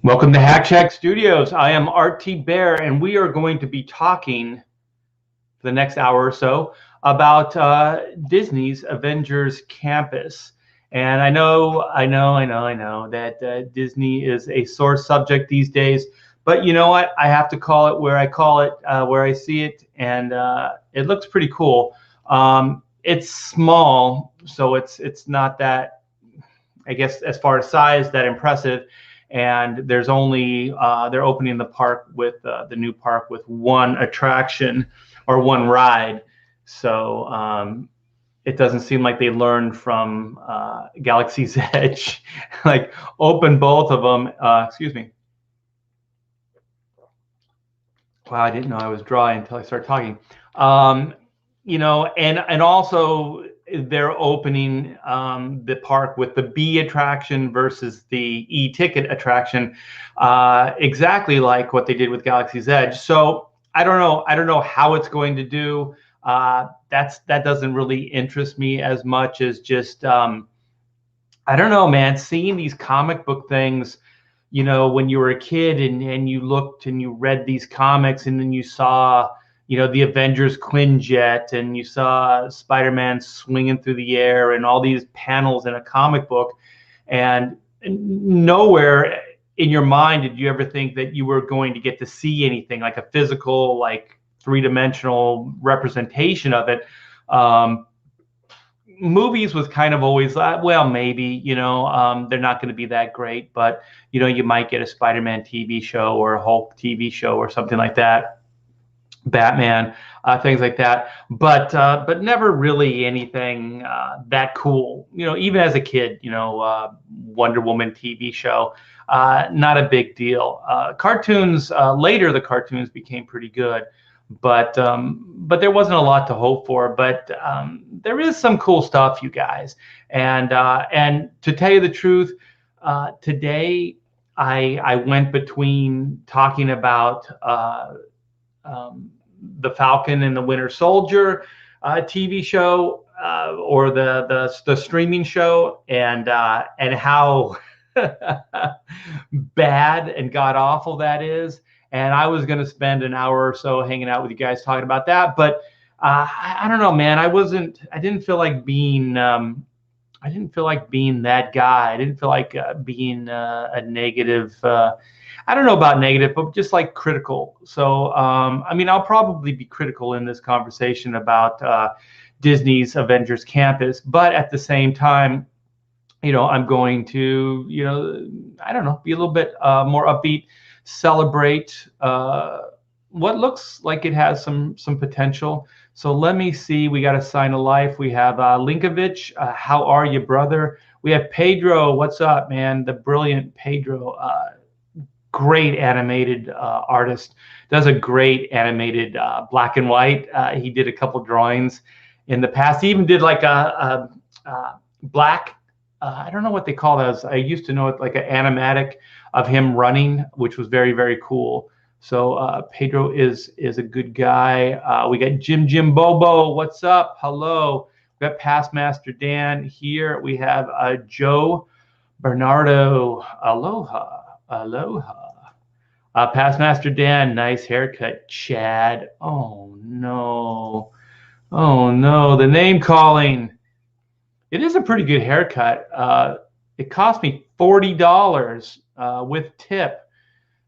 Welcome to Hack Shack Studios. I am Art T. Bear, and we are going to be talking for the next hour or so about Disney's Avengers Campus. And I know that Disney is a sore subject these days, but you know what? I have to call it, where I see it, and it looks pretty cool. It's small, so it's not that, I guess, as far as size, that impressive. And there's only they're opening the new park with one attraction or one ride. So it doesn't seem like they learned from Galaxy's Edge, like open both of them. Excuse me. Wow, I didn't know I was dry until I started talking. And also they're opening the park with the B attraction versus the E-ticket attraction, exactly like what they did with Galaxy's Edge. So I don't know how it's going to do. That doesn't really interest me as much as just I don't know, man. Seeing these comic book things, when you were a kid and you looked and you read these comics, and then you saw, the Avengers Quinjet, and you saw Spider-Man swinging through the air, and all these panels in a comic book, and nowhere in your mind did you ever think that you were going to get to see anything like a physical, like three-dimensional representation of it. Movies was kind of always, well, maybe, they're not going to be that great, but you might get a Spider-Man TV show or a Hulk TV show or something like that. Batman, things like that, but never really anything that cool. Even as a kid, Wonder Woman TV show, not a big deal. Cartoons, later the cartoons became pretty good, but there wasn't a lot to hope for. But there is some cool stuff, you guys. And to tell you the truth, today I went between talking about the Falcon and the Winter Soldier TV show, or the streaming show, and how bad and god awful that is. And I was going to spend an hour or so hanging out with you guys talking about that, but I don't know, man. I didn't feel like being that guy. I didn't feel like being a negative. I don't know about negative, but just like critical. So, I'll probably be critical in this conversation about Disney's Avengers Campus, but at the same time, I'm going to, I don't know, be a little bit more upbeat, celebrate what looks like it has some potential. So let me see. We got a sign of life. We have Linkovich. How are you, brother? We have Pedro. What's up, man? The brilliant Pedro. Great animated artist. Does a great animated black and white. He did a couple drawings in the past. He even did like a black. I don't know what they call those. I used to know it like an animatic of him running, which was very, very cool. So Pedro is a good guy. We got Jim Bobo. What's up? Hello. We got Past Master Dan here. We have Joe Bernardo. Aloha. Past Master Dan, nice haircut. Chad. Oh no. The name calling. It is a pretty good haircut. It cost me $40 with tip.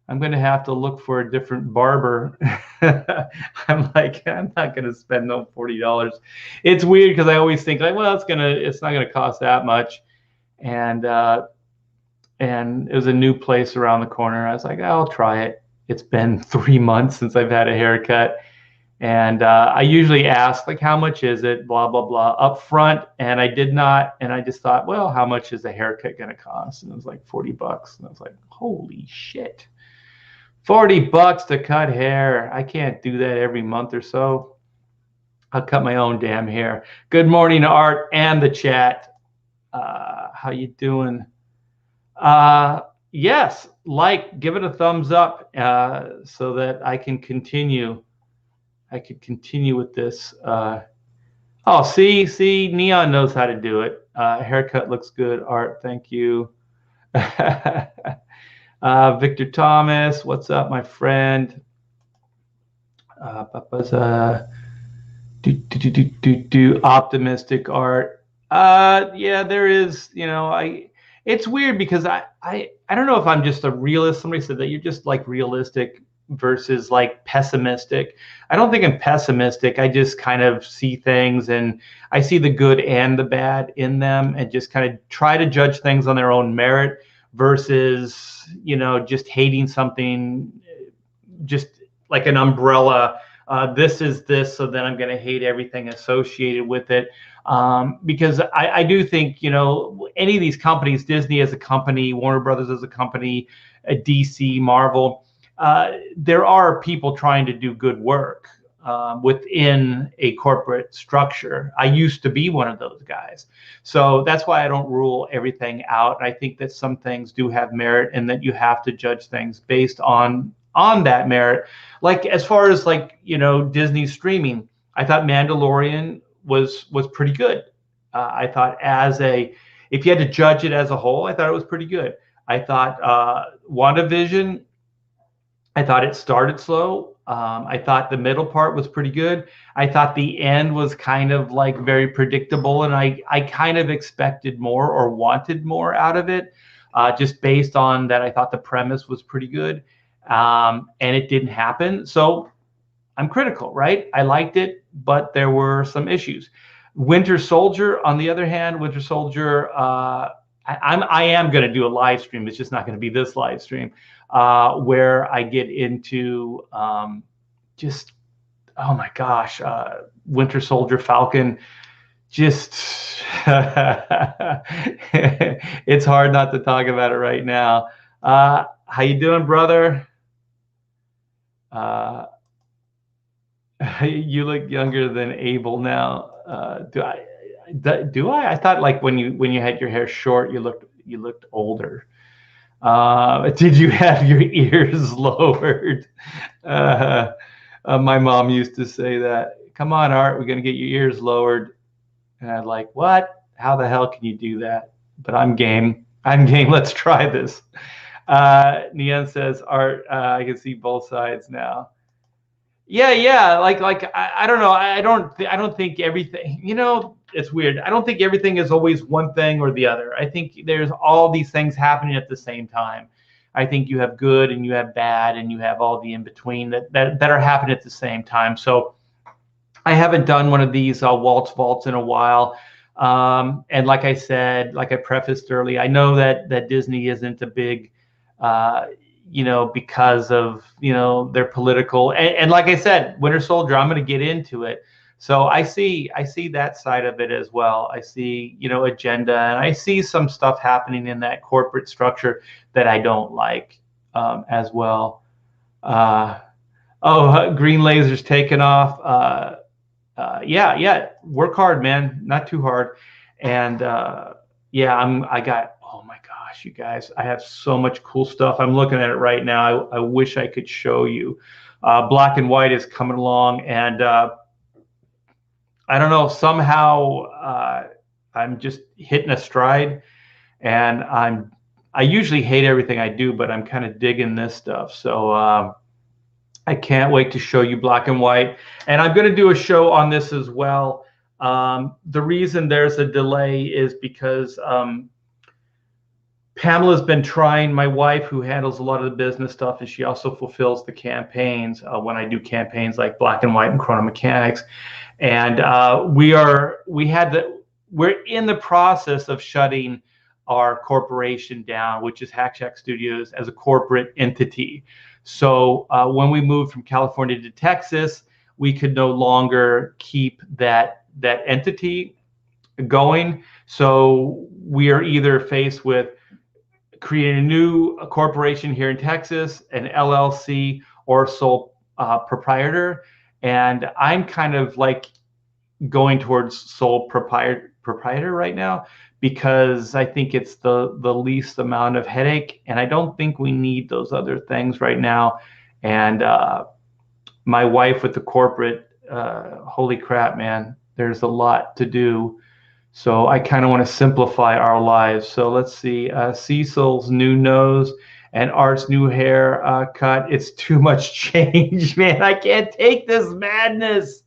I'm going to have to look for a different barber. I'm not going to spend no $40. It's weird because I always think like, well, it's not going to cost that much. And it was a new place around the corner. I was like, I'll try it. It's been 3 months since I've had a haircut. And I usually ask, like, how much is it, blah, blah, blah, up front. And I did not. And I just thought, well, how much is a haircut going to cost? And it was like $40. And I was like, holy shit. $40 to cut hair. I can't do that every month or so. I'll cut my own damn hair. Good morning, Art and the chat. How you doing? Yes, give it a thumbs up so that I can continue. I could continue with this. Oh, see, Neon knows how to do it. Haircut looks good, Art. Thank you. Victor Thomas, what's up, my friend? Papa's optimistic art. Yeah, there is. It's weird because I don't know if I'm just a realist. Somebody said that you're just like realistic versus like pessimistic. I don't think I'm pessimistic. I just kind of see things and I see the good and the bad in them and just kind of try to judge things on their own merit versus, just hating something just like an umbrella. This is this, so then I'm going to hate everything associated with it. Because I do think, any of these companies, Disney as a company, Warner Brothers as a company, DC, Marvel, there are people trying to do good work within a corporate structure. I used to be one of those guys. So that's why I don't rule everything out. I think that some things do have merit and that you have to judge things based on that merit. Like as far as Disney streaming, I thought Mandalorian was pretty good. I thought if you had to judge it as a whole, I thought it was pretty good. I thought WandaVision, I thought it started slow. I thought the middle part was pretty good. I thought the end was kind of like very predictable, and I kind of expected more or wanted more out of it, just based on that. I thought the premise was pretty good, and it didn't happen. So I'm critical, right? I liked it, but there were some issues. Winter Soldier, on the other hand, Winter Soldier, I am going to do a live stream. It's just not going to be this live stream, where I get into just, oh my gosh, Winter Soldier, Falcon. Just it's hard not to talk about it right now. How you doing, brother? You look younger than Abel now. Do I? I thought like when you had your hair short, you looked older. Did you have your ears lowered? My mom used to say that. Come on, Art, we're gonna get your ears lowered. And I'm like, what? How the hell can you do that? But I'm game. I'm game. Let's try this. Neon says, Art, I can see both sides now. Yeah. Like I don't know. I don't think everything. It's weird. I don't think everything is always one thing or the other. I think there's all these things happening at the same time. I think you have good and you have bad and you have all the in between that are happening at the same time. So I haven't done one of these Walt's Vaults in a while. And like I said, like I prefaced early, I know that Disney isn't a big, because of, their political, and like I said, Winter Soldier, I'm going to get into it. So I see that side of it as well. I see, agenda, and I see some stuff happening in that corporate structure that I don't like as well. Green laser's taken off. Yeah, work hard, man, not too hard. And I got, oh my gosh, you guys, I have so much cool stuff. I'm looking at it right now. I wish I could show you. Black and White is coming along, and I don't know, somehow I'm just hitting a stride, and I usually hate everything I do, but I'm kind of digging this stuff. So I can't wait to show you Black and White. And I'm going to do a show on this as well. The reason there's a delay is because Pamela's been trying, my wife, who handles a lot of the business stuff, and she also fulfills the campaigns when I do campaigns like Black and White and Chrono Mechanics. And we're in the process of shutting our corporation down, which is Hack Shack Studios, as a corporate entity. So when we moved from California to Texas, we could no longer keep that entity going. So we are either faced with creating a new corporation here in Texas, an LLC, or sole proprietor. And I'm kind of like going towards sole proprietor right now, because I think it's the least amount of headache, and I don't think we need those other things right now. And my wife with the corporate, holy crap, man, there's a lot to do. So I kind of want to simplify our lives. So let's see, Cecil's new nose. and Art's new hair cut. It's too much change, man. I can't take this madness.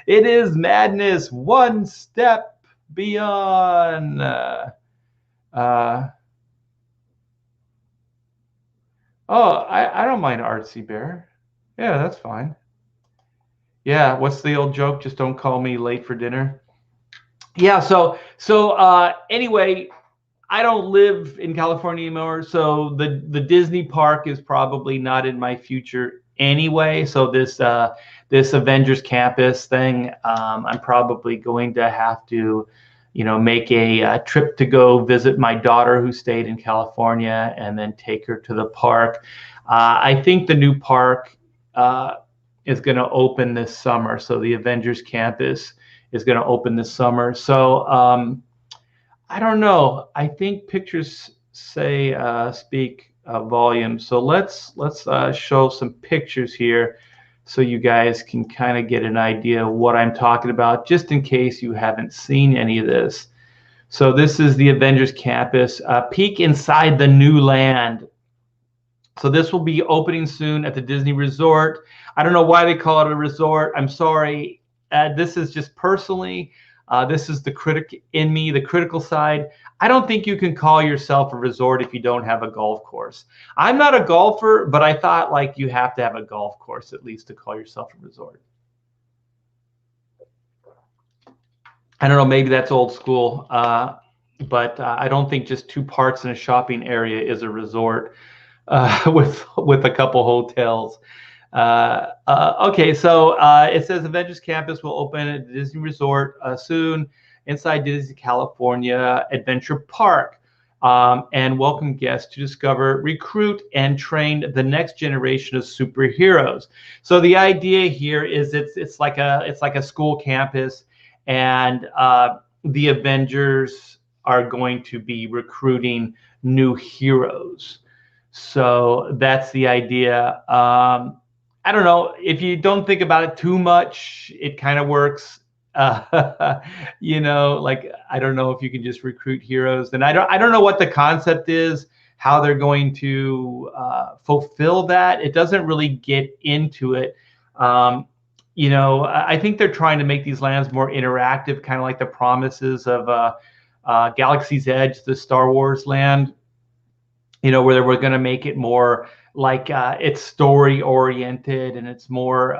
It is madness. One step beyond. Uh, I don't mind Artsy Bear. Yeah, that's fine. Yeah, what's the old joke? Just don't call me late for dinner. Yeah, anyway, I don't live in California anymore, so the Disney park is probably not in my future anyway. So this Avengers Campus thing, I'm probably going to have to, make a trip to go visit my daughter who stayed in California and then take her to the park. I think the new park is going to open this summer. So the Avengers Campus is going to open this summer. So I don't know. I think pictures say speak volumes. So let's show some pictures here so you guys can kind of get an idea of what I'm talking about, just in case you haven't seen any of this. So this is the Avengers Campus. Peek inside the new land. So this will be opening soon at the Disney Resort. I don't know why they call it a resort. I'm sorry. This is just personally, this is the critic in me, the critical side. I don't think you can call yourself a resort if you don't have a golf course. I'm not a golfer, but I thought like you have to have a golf course at least to call yourself a resort. I don't know, maybe that's old school, but I don't think just two parts in a shopping area is a resort with a couple hotels. Okay, so it says Avengers Campus will open at the Disney Resort soon inside Disney California Adventure Park, and welcome guests to discover, recruit, and train the next generation of superheroes. So the idea here is it's like a school campus, and the Avengers are going to be recruiting new heroes. So that's the idea. I don't know, if you don't think about it too much, it kind of works. Like, I don't know if you can just recruit heroes. And I don't know what the concept is, how they're going to fulfill that. It doesn't really get into it. I think they're trying to make these lands more interactive, kind of like the promises of Galaxy's Edge, the Star Wars land, where we're going to make it more like it's story oriented, and it's more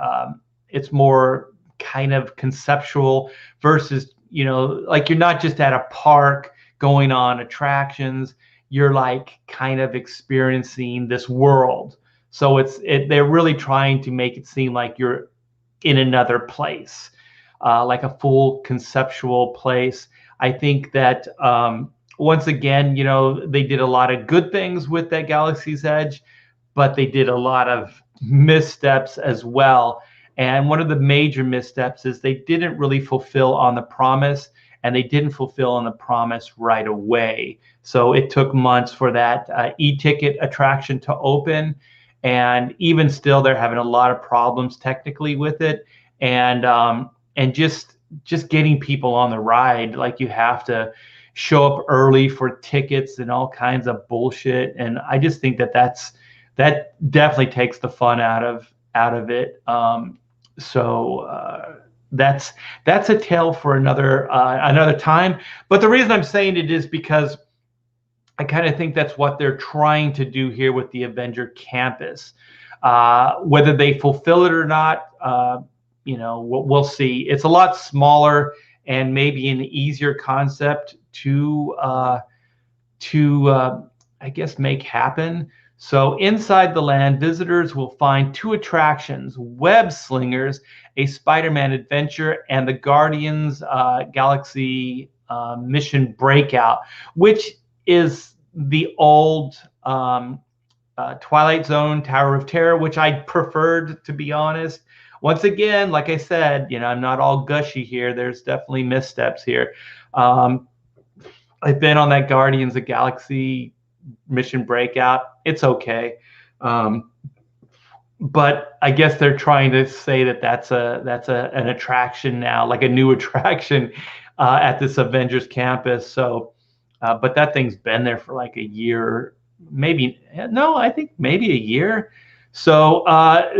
kind of conceptual versus, like you're not just at a park going on attractions, you're like kind of experiencing this world. So they're really trying to make it seem like you're in another place, like a full conceptual place. I think that once again, they did a lot of good things with that Galaxy's Edge, but they did a lot of missteps as well. And one of the major missteps is they didn't really fulfill on the promise, and they didn't fulfill on the promise right away. So it took months for that e-ticket attraction to open. And even still, they're having a lot of problems technically with it. And just getting people on the ride, like you have to show up early for tickets and all kinds of bullshit. And I just think that definitely takes the fun out of it. That's a tale for another time. But the reason I'm saying it is because I kind of think that's what they're trying to do here with the Avenger Campus. Whether they fulfill it or not, we'll see. It's a lot smaller and maybe an easier concept to I guess make happen. So inside the land, visitors will find two attractions: Web Slingers, a Spider-Man adventure, and the Guardians Galaxy Mission Breakout, which is the old Twilight Zone Tower of Terror, which I preferred, to be honest. Once again, like I said, I'm not all gushy here. There's definitely missteps here. I've been on that Guardians of Galaxy Mission Breakout. It's okay. But I guess they're trying to say that that's an attraction now, like a new attraction at this Avengers Campus. So, but that thing's been there for like a year maybe, no, I think maybe a year. So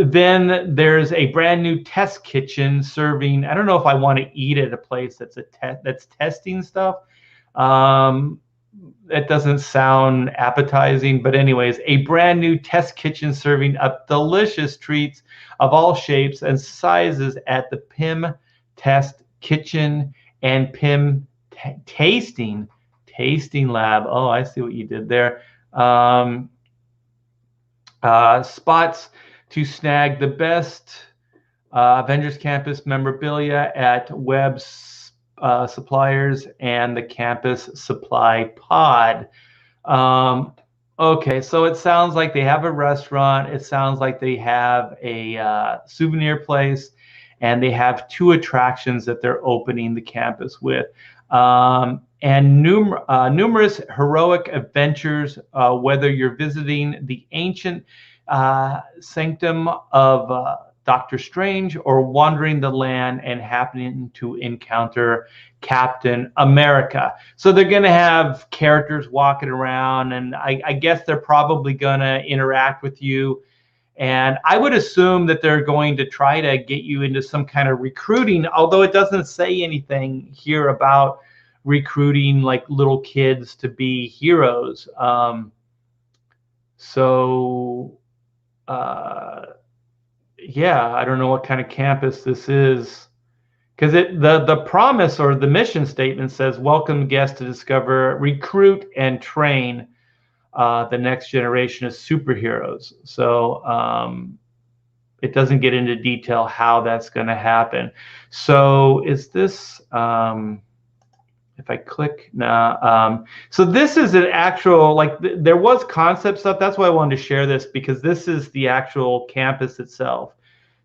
then there's a brand new test kitchen serving. I don't know if I want to eat at a place that's that's testing stuff. That doesn't sound appetizing, but anyways, a brand new test kitchen serving up delicious treats of all shapes and sizes at the Pim Test Kitchen and Pim Tasting Lab. Oh, I see what you did there. Spots to snag the best Avengers Campus memorabilia at Web Suppliers and the Campus Supply Pod. Okay, so it sounds like they have a restaurant. It sounds like they have a souvenir place, and they have 2 attractions that they're opening the campus with. And numerous heroic adventures, whether you're visiting the ancient sanctum of Doctor Strange or wandering the land and happening to encounter Captain America. So they're going to have characters walking around, and I guess they're probably going to interact with you. And I would assume that they're going to try to get you into some kind of recruiting, although it doesn't say anything here about recruiting like little kids to be heroes. Yeah, I don't know what kind of campus this is, because the promise or the mission statement says, welcome guests to discover, recruit, and train the next generation of superheroes. So it doesn't get into detail how that's going to happen. So is this, if I click, so this is an actual, like there was concept stuff. That's why I wanted to share this, because this is the actual campus itself.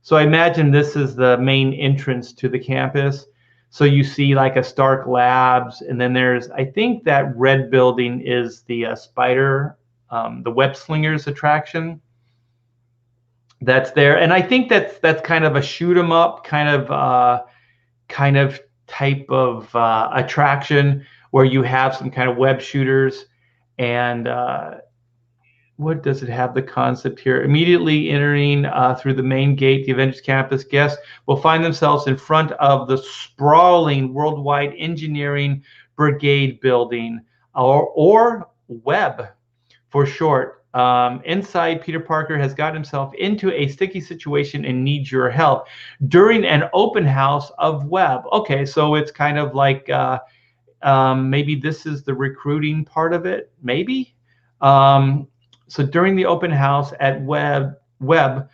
So I imagine this is the main entrance to the campus. So you see like a Stark Labs, and then there's, I think that red building is the the Web Slingers attraction that's there. And I think that's kind of a shoot 'em up kind of type of attraction where you have some kind of web shooters. And what does it have the concept here? Immediately entering through the main gate, the Avengers Campus guests will find themselves in front of the sprawling Worldwide Engineering Brigade building, or WEB for short. Inside, Peter Parker has got himself into a sticky situation and needs your help during an open house of WEB. Okay, so it's kind of like maybe this is the recruiting part of it, maybe. So during the open house at WEB,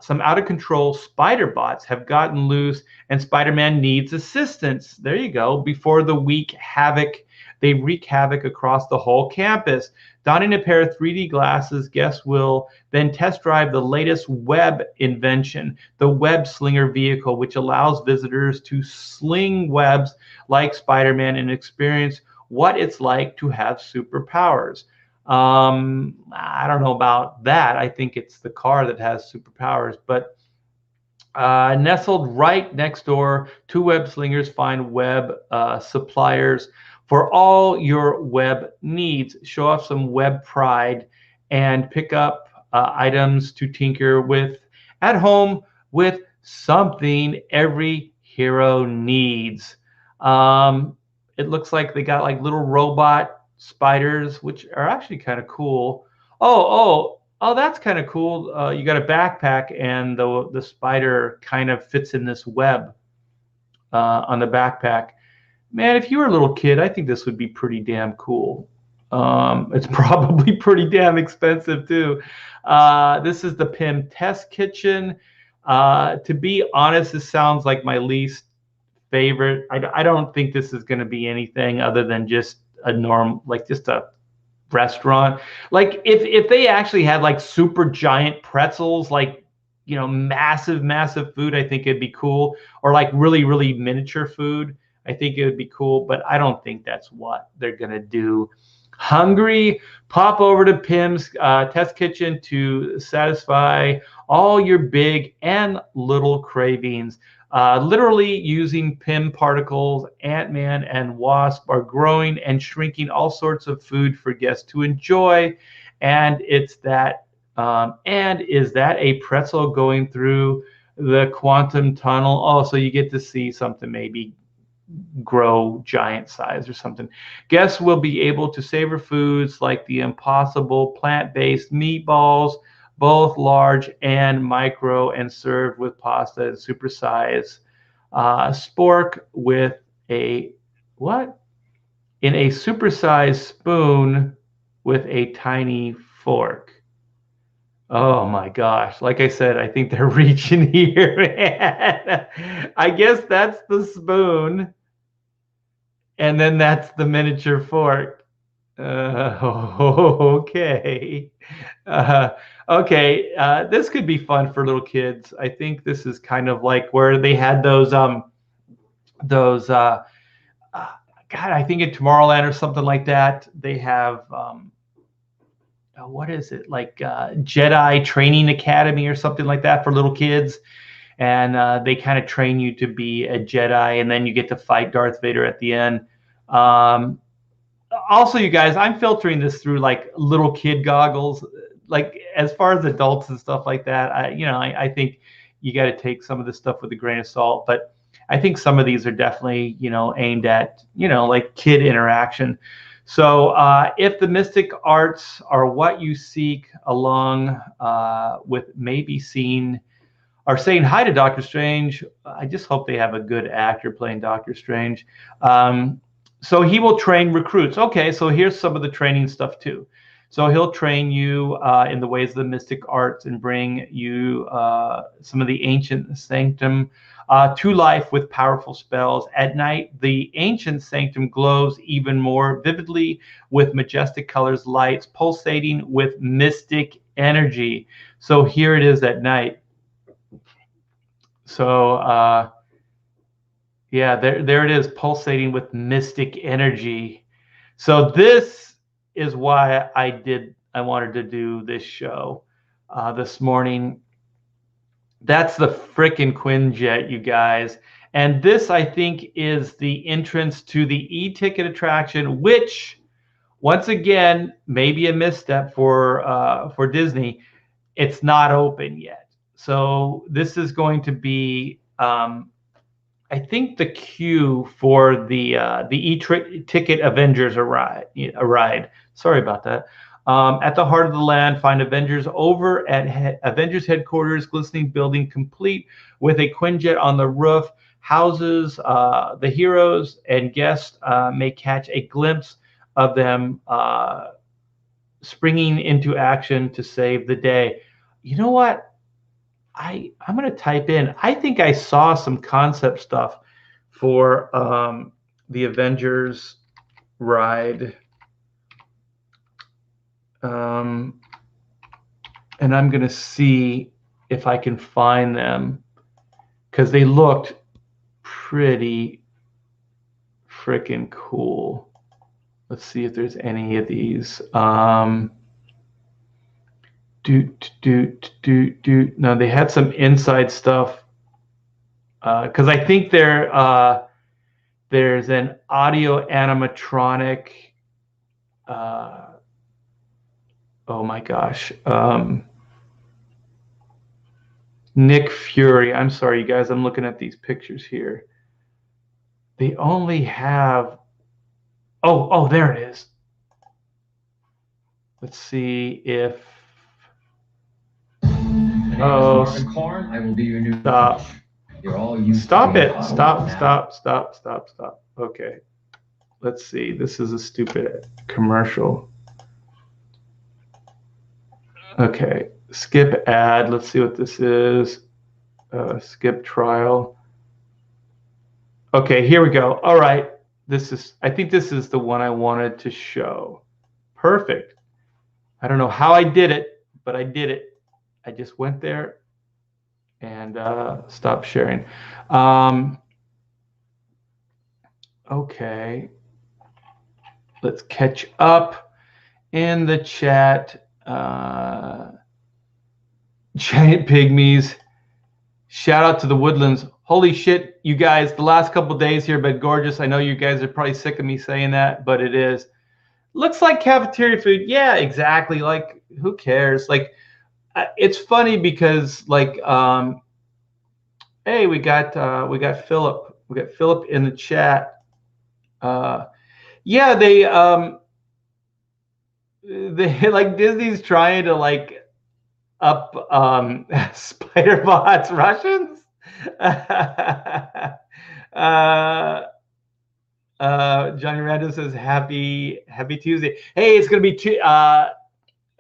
some out-of-control spider bots have gotten loose, and Spider-Man needs assistance. There you go. Before they wreak havoc across the whole campus. Donning a pair of 3D glasses, guests will then test drive the latest web invention, the Web Slinger Vehicle, which allows visitors to sling webs like Spider-Man and experience what it's like to have superpowers. I don't know about that. I think it's the car that has superpowers, but nestled right next door to Web Slingers, find web suppliers for all your web needs. Show off some web pride and pick up items to tinker with at home with something every hero needs. It looks like they got like little robot spiders, which are actually kind of cool. Oh, that's kind of cool. You got a backpack, and the spider kind of fits in this web on the backpack. Man, if you were a little kid, I think this would be pretty damn cool. It's probably pretty damn expensive too. This is the Pim Test Kitchen. To be honest, this sounds like my least favorite. I don't think this is going to be anything other than just just a restaurant. Like if they actually had like super giant pretzels, like, you know, massive food, I think it'd be cool. Or like really miniature food, I think it would be cool. But I don't think that's what they're gonna do. Hungry? Pop over to Pim's Test Kitchen to satisfy all your big and little cravings. Literally using Pim particles, Ant-Man and Wasp are growing and shrinking all sorts of food for guests to enjoy. And it's that, and is that a pretzel going through the quantum tunnel? Oh, so you get to see something maybe grow giant size or something. Guests will be able to savor foods like the impossible plant-based meatballs, both large and micro, and served with pasta and supersize spork with a what? In a supersized spoon with a tiny fork. Oh my gosh. Like I said, I think they're reaching here, man. I guess that's the spoon. And then that's the miniature fork. Okay. Okay. This could be fun for little kids. I think this is kind of like where they had those God, I think in Tomorrowland or something like that, they have what is it, like Jedi Training Academy or something like that for little kids, and they kind of train you to be a Jedi, and then you get to fight Darth Vader at the end. Also, you guys, I'm filtering this through like little kid goggles. Like as far as adults and stuff like that, I think you got to take some of this stuff with a grain of salt. But I think some of these are definitely, aimed at, like kid interaction. So if the mystic arts are what you seek, along with maybe saying hi to Doctor Strange, I just hope they have a good actor playing Doctor Strange. So he will train recruits. Okay, so here's some of the training stuff too. So he'll train you in the ways of the mystic arts and bring you some of the ancient sanctum to life with powerful spells. At night, the ancient sanctum glows even more vividly with majestic colors, lights pulsating with mystic energy. So here it is at night. So yeah, there it is, pulsating with mystic energy. So this is why I wanted to do this show this morning. That's the frickin' Quinjet, you guys. And this, I think, is the entrance to the e-ticket attraction, which, once again, maybe a misstep for Disney. It's not open yet. So this is going to be, I think, the queue for the e-ticket Avengers a ride. Sorry about that. At the heart of the land, find Avengers over at Avengers Headquarters, glistening building complete with a Quinjet on the roof. Houses the heroes, and guests may catch a glimpse of them springing into action to save the day. You know what? I'm going to type in, I think I saw some concept stuff for the Avengers ride. And I'm going to see if I can find them, because they looked pretty freaking cool. Let's see if there's any of these. No, they had some inside stuff, because I think there's an audio animatronic. Oh my gosh, Nick Fury. I'm sorry, you guys. I'm looking at these pictures here. They only have. Oh, there it is. Let's see if. Oh, Corn, I will be your new stop. coach. You're all used Stop to it. Stop. Okay. Let's see. This is a stupid commercial. Okay. Skip ad. Let's see what this is. Skip trial. Okay, here we go. All right. I think this is the one I wanted to show. Perfect. I don't know how I did it, but I did it. I just went there and stopped sharing. Okay. Let's catch up in the chat. Giant pygmies. Shout out to the Woodlands. Holy shit, you guys, the last couple days here have been gorgeous. I know you guys are probably sick of me saying that, but it is. Looks like cafeteria food. Yeah, exactly. Like, who cares? Like, it's funny because, like, hey, we got Philip. We got Philip in the chat. Yeah, they like Disney's trying to like up Spider-Bot's Russians. Johnny Randall says happy Tuesday. Hey, it's gonna be a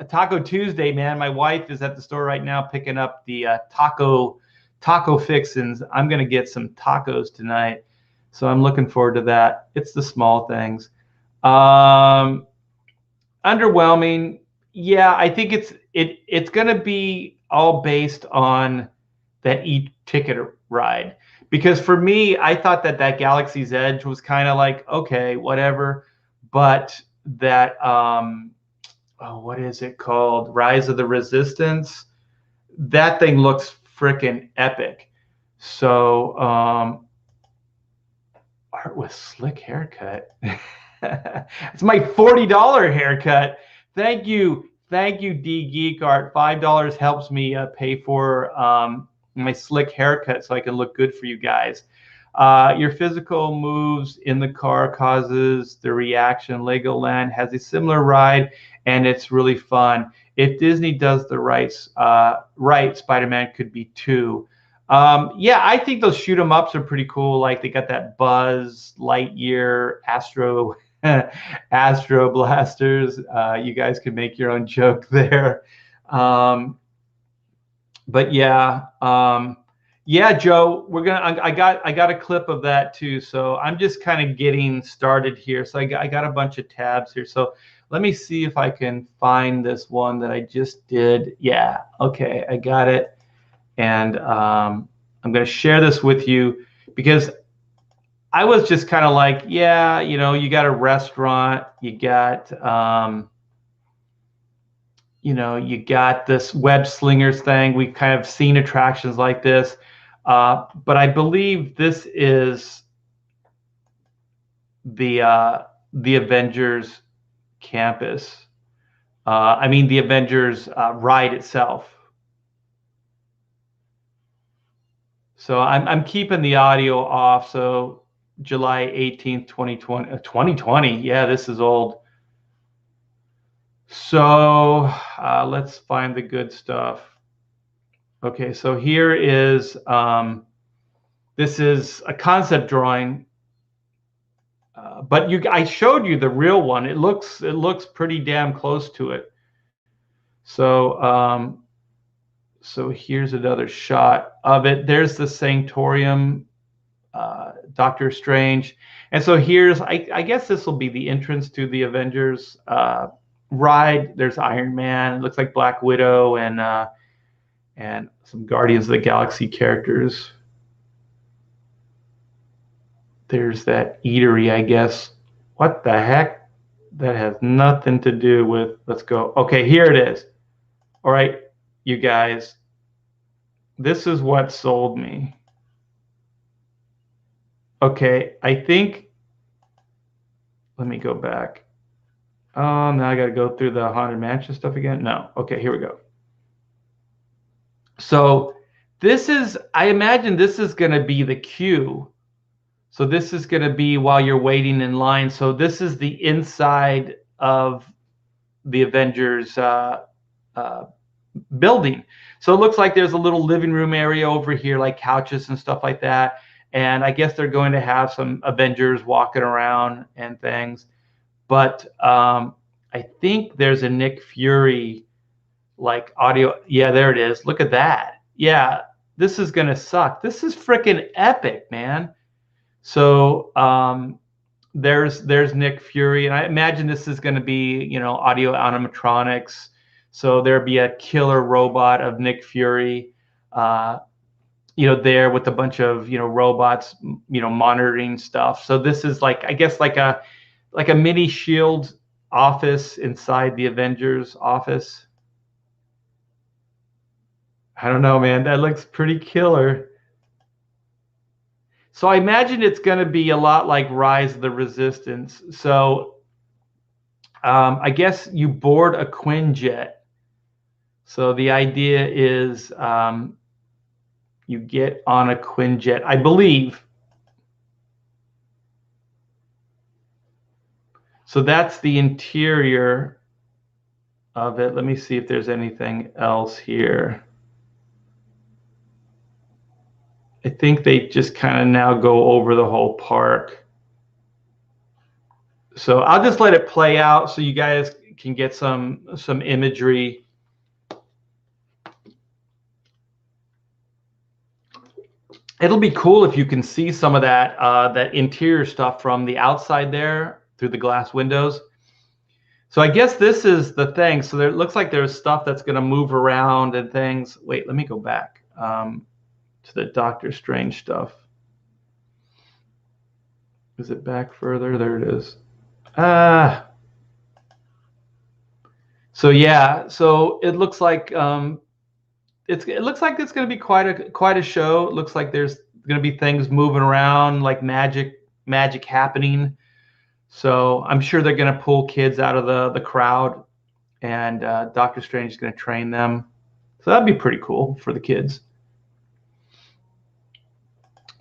Taco Tuesday, man. My wife is at the store right now picking up the taco fixins. I'm gonna get some tacos tonight, so I'm looking forward to that. It's the small things. Underwhelming. Yeah, I think it's gonna be all based on that e-ticket ride. Because for me, I thought that Galaxy's Edge was kind of like, okay, whatever. But that, what is it called? Rise of the Resistance. That thing looks freaking epic. So, art with slick haircut. It's my $40 haircut. Thank you, D Geek Art. $5 helps me pay for my slick haircut so I can look good for you guys. Your physical moves in the car causes the reaction. Legoland has a similar ride, and it's really fun. If Disney does the right, Spider-Man could be too. Yeah, I think those shoot 'em ups are pretty cool. Like they got that Buzz Lightyear Astro Astro blasters. You guys can make your own joke there. But yeah, yeah, Joe, we're gonna. I got a clip of that too. So I'm just kind of getting started here. So I got a bunch of tabs here. So let me see if I can find this one that I just did. Yeah, okay, I got it, and I'm gonna share this with you because I was just kind of like, yeah, you know, you got a restaurant, you got. You know, you got this web slingers thing. We've kind of seen attractions like this, but I believe this is the Avengers Campus. I mean, the Avengers ride itself. So I'm keeping the audio off. So July 18th, 2020. 2020. Yeah, this is old. So let's find the good stuff. Okay, so here is, this is a concept drawing, but I showed you the real one. It looks pretty damn close to it. So so here's another shot of it. There's the Sanctorium, Doctor Strange, and so here's I guess this will be the entrance to the Avengers ride. There's Iron Man. It looks like Black Widow and some Guardians of the Galaxy characters. There's that eatery, I guess. What the heck? That has nothing to do with. Let's go. Okay, here it is. All right, you guys. This is what sold me. Okay, I think. Let me go back. Now I got to go through the Haunted Mansion stuff again. No. Okay, here we go. So this is, I imagine this is going to be the queue. So this is going to be while you're waiting in line. So this is the inside of the Avengers building. So it looks like there's a little living room area over here, like couches and stuff like that. And I guess they're going to have some Avengers walking around and things. But I think there's a Nick Fury like audio. Yeah, there it is. Look at that. Yeah, this is gonna suck. This is freaking epic, man. So there's Nick Fury, and I imagine this is gonna be, you know, audio animatronics. So there'll be a killer robot of Nick Fury, you know, there with a bunch of, you know, robots, you know, monitoring stuff. So this is like, I guess like a mini Shield office inside the Avengers office. I don't know, man. That looks pretty killer. So I imagine it's going to be a lot like Rise of the Resistance. So I guess you board a Quinjet. So the idea is you get on a Quinjet, I believe. So that's the interior of it. Let me see if there's anything else here. I think they just kind of now go over the whole park. So I'll just let it play out so you guys can get some imagery. It'll be cool if you can see some of that that interior stuff from the outside there through the glass windows. So I guess this is the thing. So there, it looks like there's stuff that's going to move around and things. Wait, let me go back to the Doctor Strange stuff. Is it back further? There it is. So yeah, so it looks like it looks like it's going to be quite a show. It looks like there's going to be things moving around, like magic happening. So I'm sure they're going to pull kids out of the crowd, and Doctor Strange is going to train them. So that'd be pretty cool for the kids.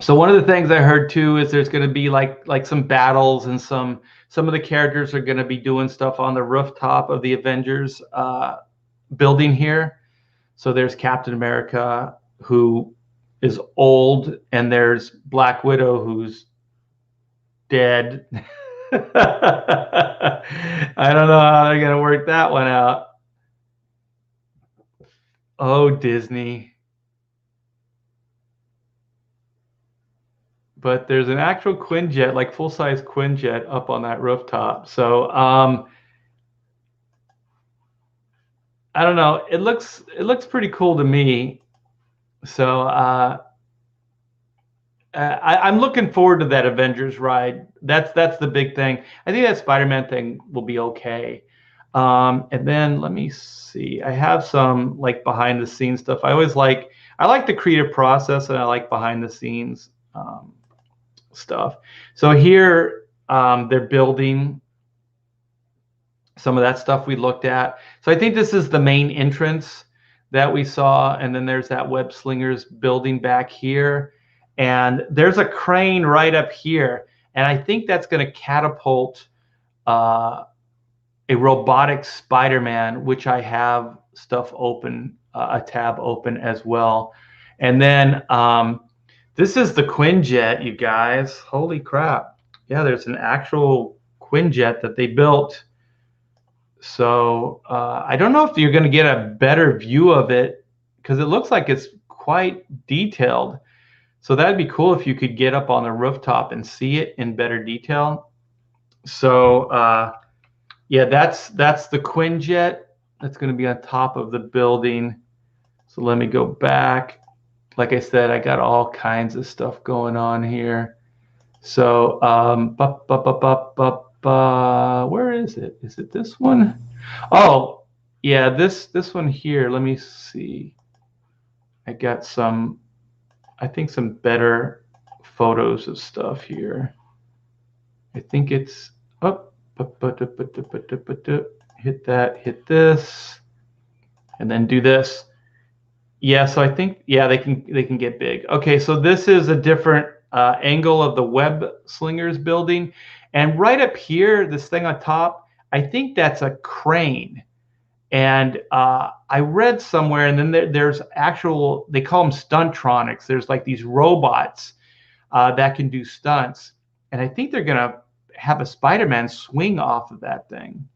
So one of the things I heard too is there's going to be like some battles, and some of the characters are going to be doing stuff on the rooftop of the Avengers building here. So there's Captain America, who is old, and there's Black Widow, who's dead. I don't know how they're going to work that one out. Oh, Disney. But there's an actual Quinjet, like full-size Quinjet up on that rooftop. So I don't know. It looks pretty cool to me. So I'm looking forward to that Avengers ride. That's the big thing. I think that Spider-Man thing will be okay. And then let me see. I have some like behind the scenes stuff. I like the creative process, and I like behind the scenes stuff. So here they're building some of that stuff we looked at. So I think this is the main entrance that we saw, and then there's that web slingers building back here, and there's a crane right up here, and I think that's going to catapult a robotic Spider-Man, which I have stuff open, a tab open as well. And then this is the Quinjet, you guys. Holy crap. Yeah, there's an actual Quinjet that they built. So I don't know if you're going to get a better view of it, because it looks like it's quite detailed. So that'd be cool if you could get up on the rooftop and see it in better detail. So yeah, that's the Quinjet. That's going to be on top of the building. So let me go back. Like I said, I got all kinds of stuff going on here. So where is it? Is it this one? Oh, yeah, this one here. Let me see. I got some, I think some better photos of stuff here. I think it's up. Hit that, hit this, and then do this. Yeah, so I think, yeah, they can get big. Okay, so this is a different angle of the web slingers building, and right up here, this thing on top, I think that's a crane. And I read somewhere, and then there's actual, they call them Stuntronics. There's like these robots that can do stunts, and I think they're gonna have a Spider-Man swing off of that thing,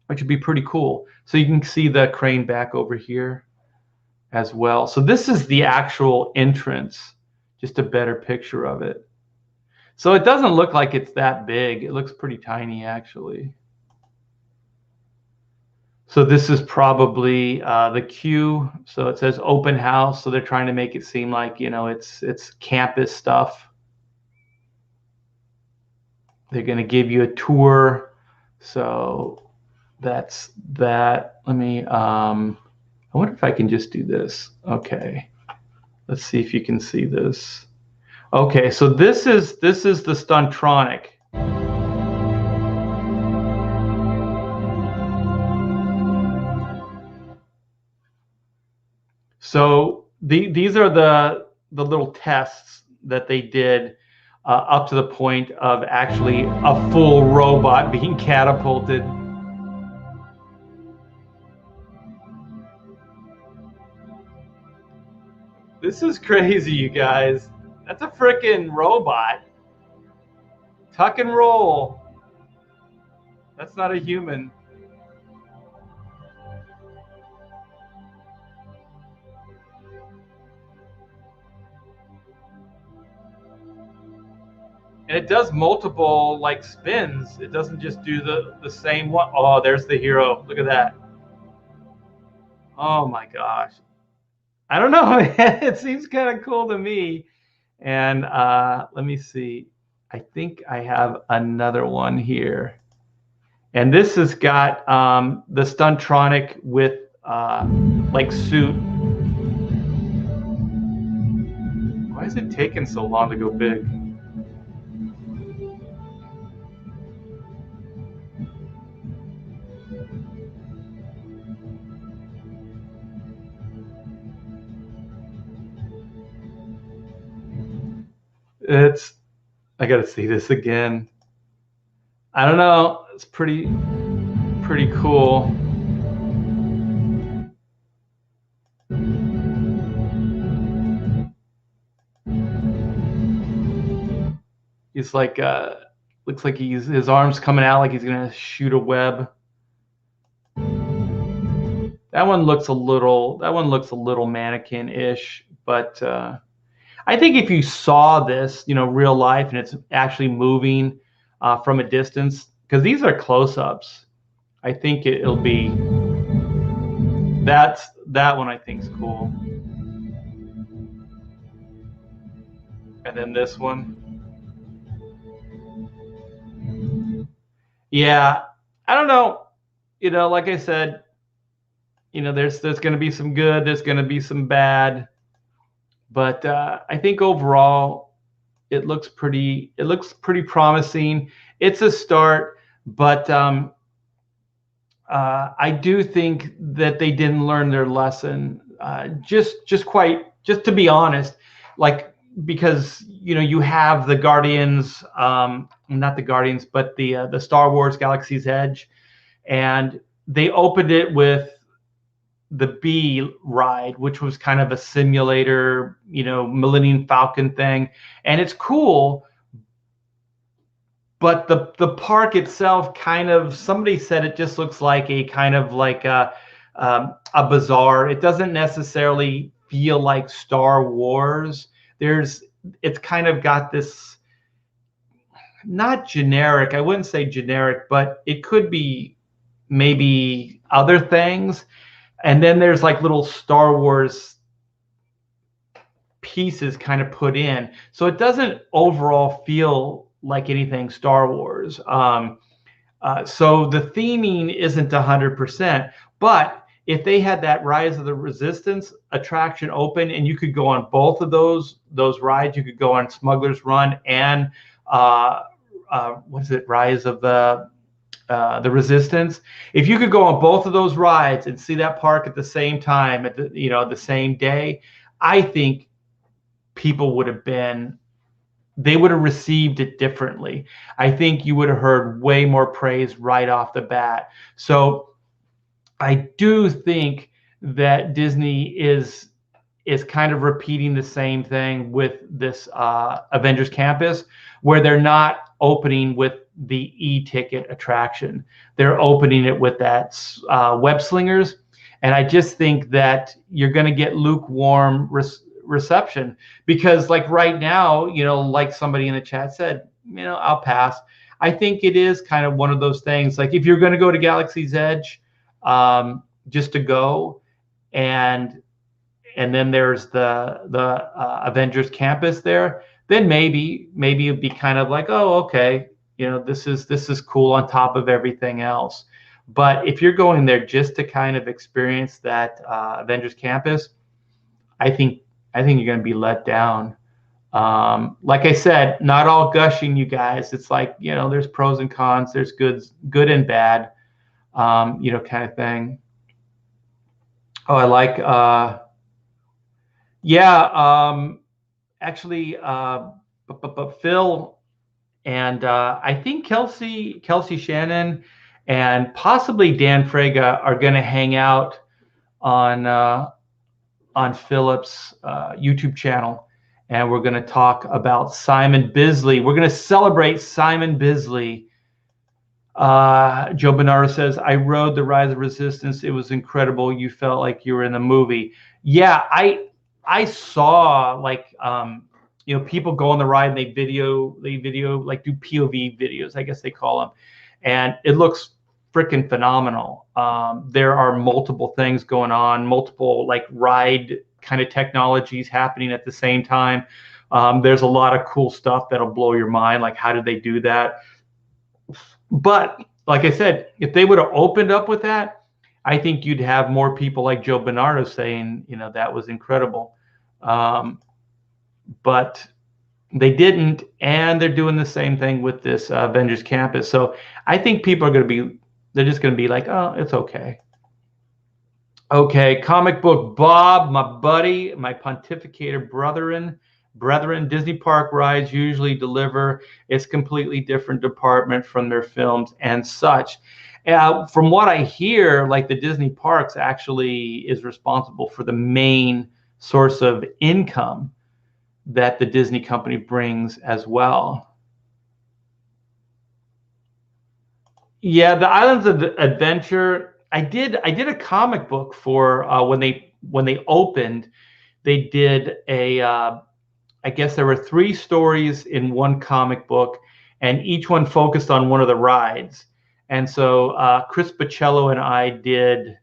which would be pretty cool. So you can see the crane back over here as well. So this is the actual entrance, just a better picture of it. So it doesn't look like it's that big. It looks pretty tiny, actually. So this is probably the queue. So it says open house. So they're trying to make it seem like, you know, it's campus stuff. They're going to give you a tour. So that's that. Let me, I wonder if I can just do this. Okay. Let's see if you can see this. Okay, so this is the Stuntronic. So these are the little tests that they did up to the point of actually a full robot being catapulted. This is crazy, you guys. That's a freaking robot. Tuck and roll. That's not a human. And it does multiple like spins. It doesn't just do the same one. Oh, there's the hero. Look at that. Oh my gosh. I don't know. It seems kind of cool to me. And let me see. I think I have another one here. And this has got the Stuntronic with like suit. Why is it taking so long to go big? I gotta see this again. I don't know. It's pretty cool. He's like, looks like his arm's coming out like he's gonna shoot a web. That one looks a little mannequin-ish, but I think if you saw this, real life, and it's actually moving from a distance, because these are close-ups, I think it'll be. That one I think is cool. And then this one. Yeah, I don't know. Like I said, there's going to be some good, there's going to be some bad, but I think overall it looks pretty promising. It's a start, but I do think that they didn't learn their lesson. Just to be honest, like, because you have the Guardians, not the Guardians, but the Star Wars Galaxy's Edge, and they opened it with the B ride, which was kind of a simulator, Millennium Falcon thing, and it's cool. But the park itself, kind of, somebody said it just looks like a kind of like a bazaar. It doesn't necessarily feel like Star Wars. It's kind of got this, not generic, I wouldn't say generic, but it could be maybe other things. And then there's like little Star Wars pieces kind of put in. So it doesn't overall feel like anything Star Wars. So the theming isn't 100%, but if they had that Rise of the Resistance attraction open, and you could go on both of those rides, you could go on Smuggler's Run and what is it, Rise of the Resistance. If you could go on both of those rides and see that park at the same time, at the same day, I think people would have received it differently. I think you would have heard way more praise right off the bat. So I do think that Disney is kind of repeating the same thing with this Avengers Campus, where they're not opening with the e-ticket attraction. They're opening it with that web slingers. And I just think that you're going to get lukewarm reception, because like right now, like somebody in the chat said, I'll pass. I think it is kind of one of those things, like if you're going to go to Galaxy's Edge, just to go, and then there's the Avengers Campus there, then maybe it'd be kind of like, oh, okay, this is cool on top of everything else. But if you're going there just to kind of experience that Avengers Campus, I think you're going to be let down. Like I said, not all gushing, you guys. It's like, you know, there's pros and cons. There's good and bad, you know, kind of thing. Oh, I like, yeah, actually, but Phil and I think Kelsey Shannon and possibly Dan Frega are going to hang out on Philip's YouTube channel, and we're going to talk about Simon Bisley. We're going to celebrate Simon Bisley. Joe Bernardo says, I rode the Rise of Resistance. It was incredible. You felt like you were in the movie. Yeah, I saw like you know, people go on the ride and they video like do POV videos, I guess they call them, and it looks freaking phenomenal. There are multiple things going on, multiple like ride kind of technologies happening at the same time. There's a lot of cool stuff that'll blow your mind, like how did they do that? But like I said, if they would have opened up with that, I think you'd have more people like Joe Bernardo saying, you know, that was incredible. But they didn't, and they're doing the same thing with this Avengers Campus. So I think people are going to be, they're just going to be like, oh, it's okay. Okay, comic book Bob, my buddy, my pontificator brethren, Disney park rides usually deliver. It's completely different department from their films and such. From what I hear, like the Disney parks actually is responsible for the main source of income that the Disney company brings as well. Yeah, the Islands of Adventure. I did a comic book for when they opened. They did a I guess there were 3 stories in one comic book, and each one focused on one of the rides. And so Chris Bocello and I did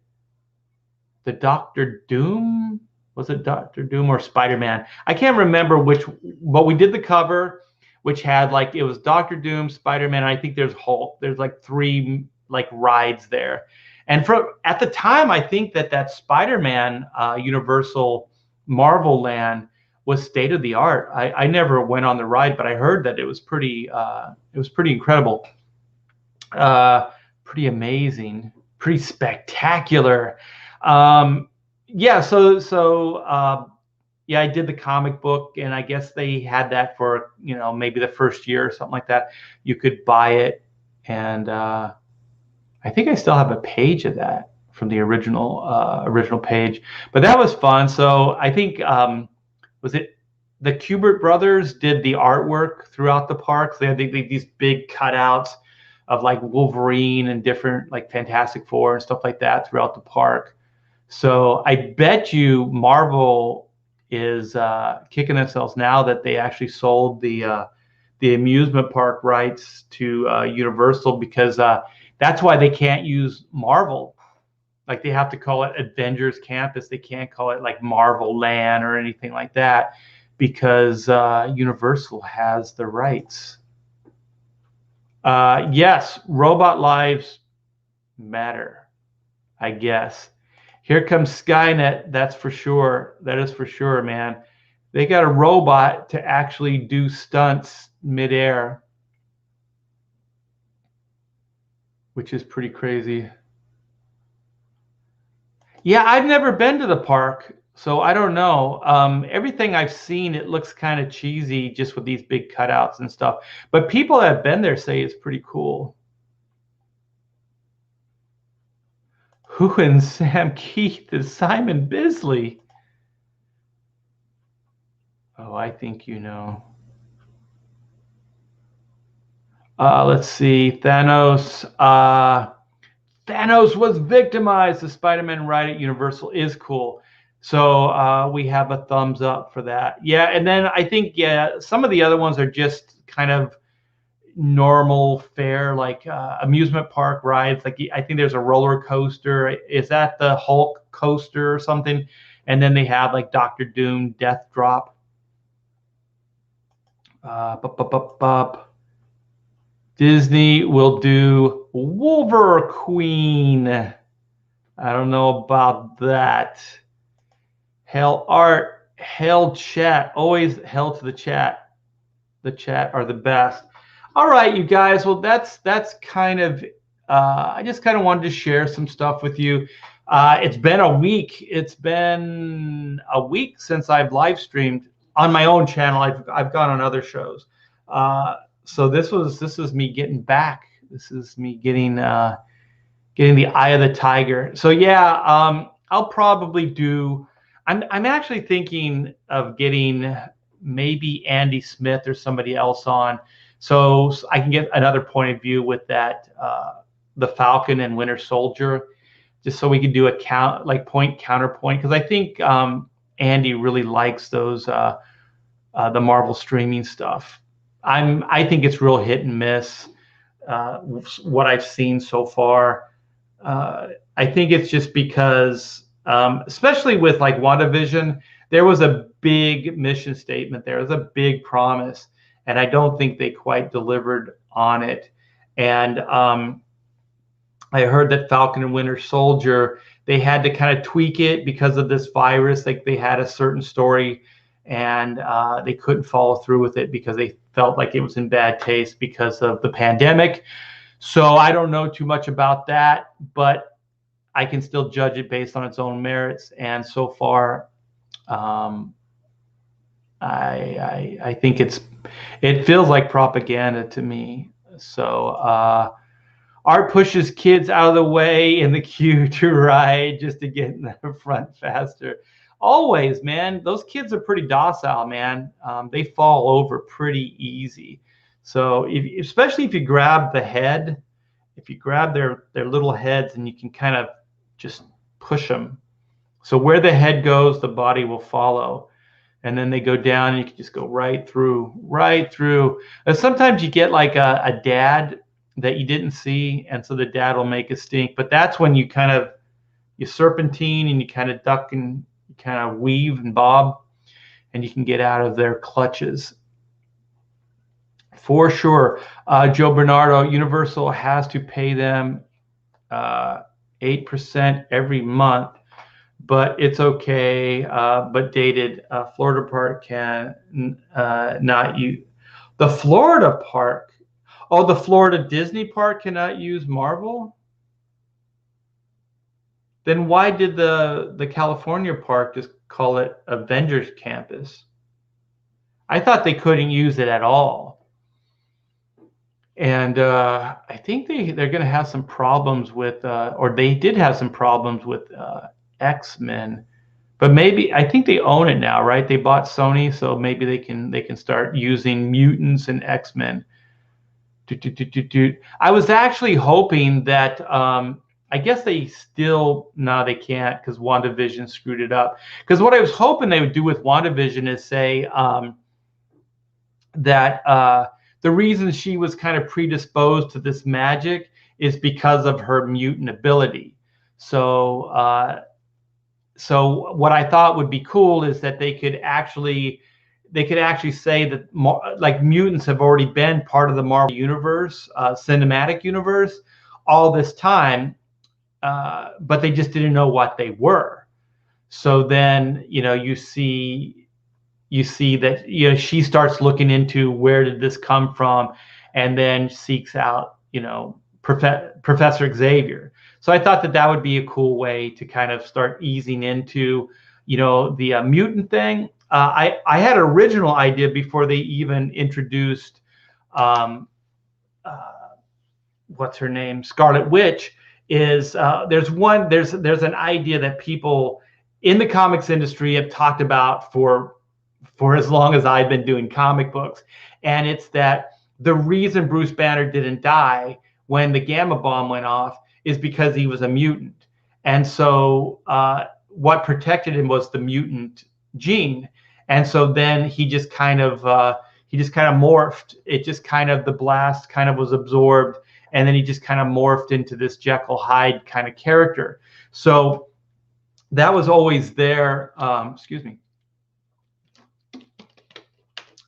the Doctor Doom. Was it Doctor Doom or Spider-Man? I can't remember which, but we did the cover, which had like, it was Doctor Doom, Spider-Man. I think there's Hulk. There's like 3 like rides there. And at the time, I think that Spider-Man Universal Marvel Land was state of the art. I never went on the ride, but I heard that it was pretty incredible, pretty amazing, pretty spectacular. Yeah, so yeah, I did the comic book, and I guess they had that for, you know, maybe the first year or something like that. You could buy it, and I think I still have a page of that from the original page. But that was fun. So I think was it the Kubert brothers did the artwork throughout the parks. They had these big cutouts of like Wolverine and different like Fantastic Four and stuff like that throughout the park. So I bet you Marvel is kicking themselves now that they actually sold the amusement park rights to Universal, because that's why they can't use Marvel. Like they have to call it Avengers Campus. They can't call it like Marvel Land or anything like that, because Universal has the rights. Yes, robot lives matter, I guess. Here comes Skynet. That's for sure. That is for sure, man. They got a robot to actually do stunts midair, which is pretty crazy. Yeah, I've never been to the park, so I don't know. Everything I've seen, it looks kind of cheesy just with these big cutouts and stuff. But people that have been there say it's pretty cool. Who in Sam Keith is Simon Bisley? Oh, I think you know. Let's see. Thanos. Thanos was victimized. The Spider-Man ride at Universal is cool. So we have a thumbs up for that. Yeah, and then I think, yeah, some of the other ones are just kind of normal fare, like amusement park rides. Like I think there's a roller coaster. Is that the Hulk coaster or something? And then they have like Doctor Doom Death Drop. Disney will do Wolver Queen. I don't know about that. Hell Art. Hail chat. Always hail to the chat. The chat are the best. All right, you guys. Well, that's kind of. I just kind of wanted to share some stuff with you. It's been a week. It's been a week since I've live streamed on my own channel. I've gone on other shows. So this is me getting back. This is me getting the eye of the tiger. So yeah, I'll probably do. I'm actually thinking of getting maybe Andy Smith or somebody else on, so I can get another point of view with that the Falcon and Winter Soldier, just so we can do a point counterpoint, because I think Andy really likes those the Marvel streaming stuff. I think it's real hit and miss what I've seen so far. I think it's just because, especially with like WandaVision, there was a big mission statement. There was a big promise, and I don't think they quite delivered on it. And I heard that Falcon and Winter Soldier, they had to kind of tweak it because of this virus. Like they had a certain story, and they couldn't follow through with it because they felt like it was in bad taste because of the pandemic. So I don't know too much about that, but I can still judge it based on its own merits. And so far, I think it feels like propaganda to me. So Art pushes kids out of the way in the queue to ride just to get in the front faster. Always, man. Those kids are pretty docile, man. They fall over pretty easy. So especially if you grab the head, if you grab their little heads, and you can kind of just push them. So where the head goes, the body will follow. And then they go down, and you can just go right through. And sometimes you get like a dad that you didn't see, and so the dad will make a stink. But that's when you serpentine, and you kind of duck, and you kind of weave and bob, and you can get out of their clutches. For sure. Joe Bernardo, Universal has to pay them 8% every month, but it's okay. But dated. Florida Park can not use. The Florida Park. Oh, the Florida Disney Park cannot use Marvel? Then why did the California park just call it Avengers Campus? I thought they couldn't use it at all. And I think they're going to have some problems with, or they did have some problems with X-Men. But maybe I think they own it now, right? They bought Sony, so maybe they can start using mutants and X-Men. I was actually hoping that I guess they still they can't, because WandaVision screwed it up. Because what I was hoping they would do with WandaVision is say that the reason she was kind of predisposed to this magic is because of her mutant ability. So so what I thought would be cool is that they could actually say that like mutants have already been part of the Marvel universe, cinematic universe, all this time, but they just didn't know what they were. So then you see that she starts looking into where did this come from, and then seeks out Professor Xavier. So I thought that would be a cool way to kind of start easing into the mutant thing. I had an original idea before they even introduced what's her name, Scarlet Witch. Is there's an idea that people in the comics industry have talked about for as long as I've been doing comic books, and it's that the reason Bruce Banner didn't die when the gamma bomb went off is because he was a mutant, and so what protected him was the mutant gene. And so then he just kind of morphed. It just kind of, the blast kind of was absorbed, and then he just kind of morphed into this Jekyll Hyde kind of character. So that was always there. Excuse me.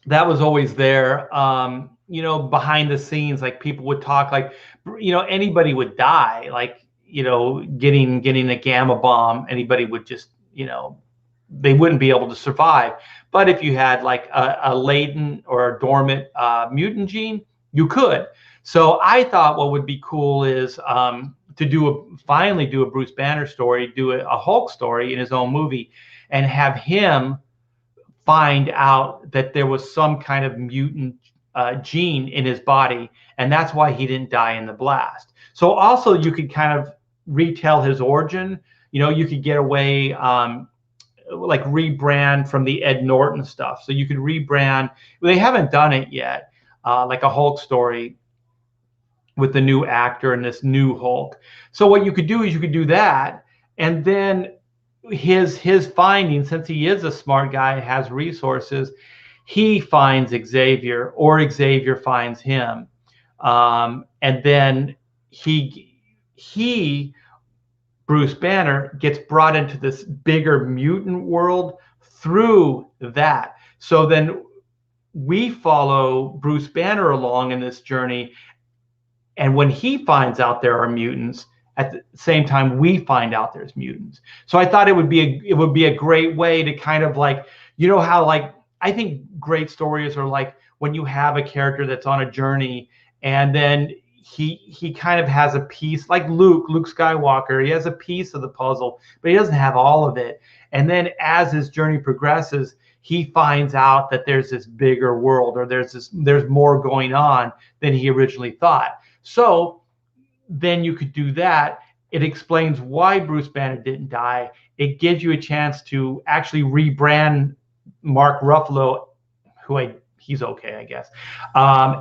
That was always there. Behind the scenes, like people would talk, like anybody would die, like getting a gamma bomb. Anybody would just they wouldn't be able to survive. But if you had like a latent or a dormant mutant gene, you could. So I thought what would be cool is to finally do a Bruce Banner story, do a Hulk story in his own movie, and have him find out that there was some kind of mutant gene in his body, and that's why he didn't die in the blast. So also you could kind of retell his origin. You know, you could get away, like rebrand from the Ed Norton stuff. So you could rebrand. They haven't done it yet, like a Hulk story with the new actor and this new Hulk. So what you could do is you could do that, and then his findings, since he is a smart guy, has resources, he finds Xavier, or Xavier finds him, and then he Bruce Banner gets brought into this bigger mutant world through that. So then we follow Bruce Banner along in this journey, and when he finds out there are mutants, at the same time we find out there's mutants. So I thought it would be a great way to kind of like, you know how like I think great stories are like when you have a character that's on a journey, and then he kind of has a piece, like Luke Skywalker. He has a piece of the puzzle, but he doesn't have all of it. And then as his journey progresses, he finds out that there's this bigger world, or there's more going on than he originally thought. So then you could do that. It explains why Bruce Banner didn't die. It gives you a chance to actually rebrand Mark Ruffalo, he's okay, I guess,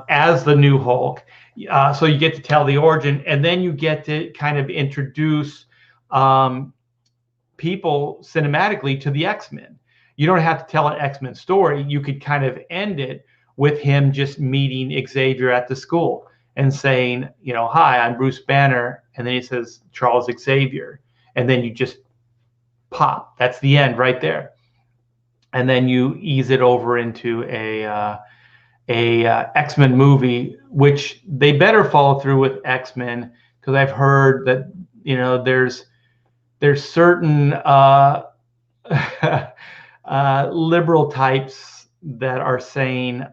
as the new Hulk. So you get to tell the origin, and then you get to kind of introduce people cinematically to the X-Men. You don't have to tell an X-Men story. You could kind of end it with him just meeting Xavier at the school and saying, you know, hi, I'm Bruce Banner. And then he says, Charles Xavier. And then you just pop. That's the end right there. And then you ease it over into a X-Men movie, which they better follow through with X-Men, because I've heard that, you know, there's certain liberal types that are saying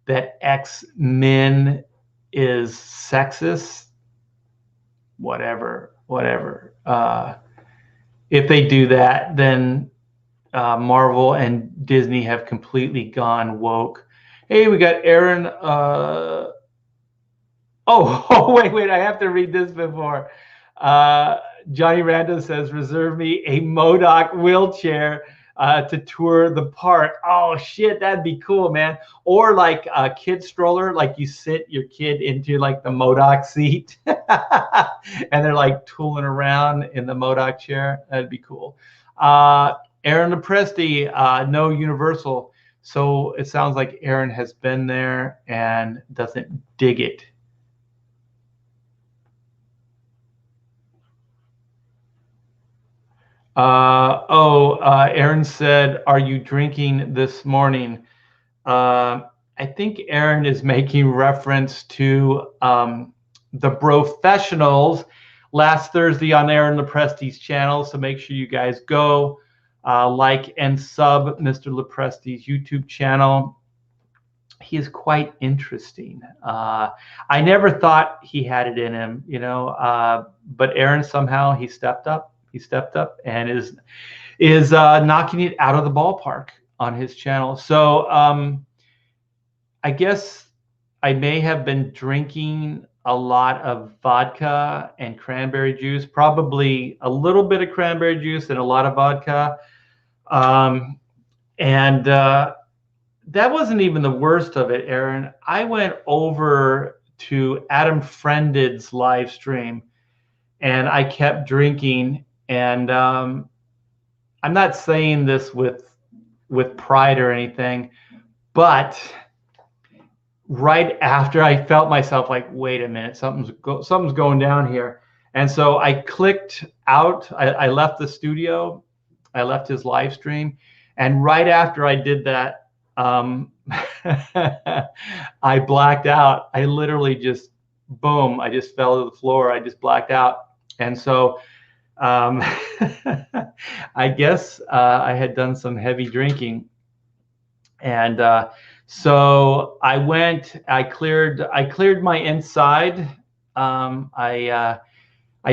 that X-Men is sexist. Whatever. If they do that, then Marvel and Disney have completely gone woke. Hey, we got Aaron. Wait, I have to read this before. Johnny Rando says, reserve me a MODOK wheelchair to tour the park. Oh shit, that'd be cool, man. Or like a kid stroller, like you sit your kid into like the MODOK seat and they're like tooling around in the MODOK chair. That'd be cool. Aaron Lepresti, no Universal. So it sounds like Aaron has been there and doesn't dig it. Aaron said, are you drinking this morning? I think Aaron is making reference to the Professionals last Thursday on Aaron Lepresti's channel. So make sure you guys go like and sub Mr. Lepresti's YouTube channel. He is quite interesting. I never thought he had it in him, you know, but Aaron somehow he stepped up. He stepped up and is knocking it out of the ballpark on his channel. So I guess I may have been drinking a lot of vodka and cranberry juice, probably a little bit of cranberry juice and a lot of vodka. That wasn't even the worst of it, Aaron. I went over to Adam Friended's live stream and I kept drinking. And I'm not saying this with pride or anything, but right after I felt myself like, wait a minute, something's going down here. And so I clicked out. I left the studio. I left his live stream. And right after I did that, I blacked out. I literally just, boom, I just fell to the floor. I just blacked out. And so I I guess I had done some heavy drinking, and so I went. I cleared my inside. I